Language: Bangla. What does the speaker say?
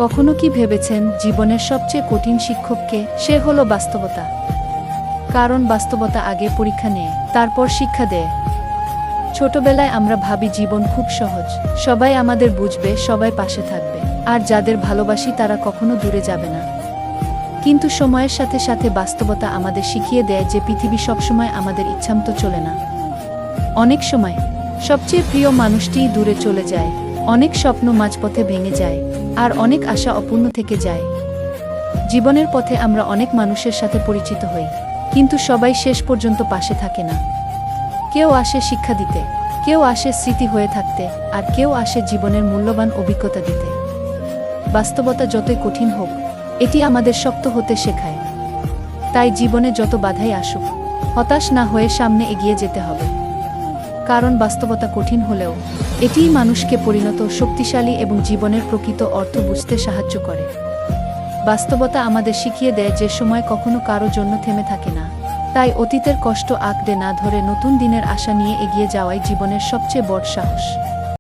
কখনো কি ভেবেছেন জীবনের সবচেয়ে কঠিন শিক্ষককে? সে হলো বাস্তবতা। কারণ বাস্তবতা আগে পরীক্ষা নেয়, তারপর শিক্ষা দেয়। ছোটবেলায় আমরা ভাবি জীবন খুব সহজ, সবাই আমাদের বুঝবে, সবাই পাশে থাকবে, আর যাদের ভালোবাসি তারা কখনো দূরে যাবে না। কিন্তু সময়ের সাথে সাথে বাস্তবতা আমাদের শিখিয়ে দেয় যে পৃথিবী সবসময় আমাদের ইচ্ছামতো চলে না। অনেক সময় সবচেয়ে প্রিয় মানুষটিই দূরে চলে যায়, অনেক স্বপ্ন মাঝপথে ভেঙে যায়, আর অনেক আশা অপূর্ণ থেকে যায়। জীবনের পথে আমরা অনেক মানুষের সাথে পরিচিত হই, কিন্তু সবাই শেষ পর্যন্ত পাশে থাকে না। কেউ আসে শিক্ষা দিতে, কেউ আসে স্মৃতি হয়ে থাকতে, আর কেউ আসে জীবনের মূল্যবান অভিজ্ঞতা দিতে। বাস্তবতা যতই কঠিন হোক, এটি আমাদের শক্ত হতে শেখায়। তাই জীবনে যত বাধাই আসুক, হতাশ না হয়ে সামনে এগিয়ে যেতে হবে। কারণ বাস্তবতা কঠিন হলেও এটিই মানুষকে পরিণত, শক্তিশালী এবং জীবনের প্রকৃত অর্থ বুঝতে সাহায্য করে। বাস্তবতা আমাদের শিখিয়ে দেয় যে সময় কখনো কারো জন্য থেমে থাকে না। তাই অতীতের কষ্ট আঁকড়ে না ধরে নতুন দিনের আশা নিয়ে এগিয়ে যাওয়াই জীবনের সবচেয়ে বড় সাহস।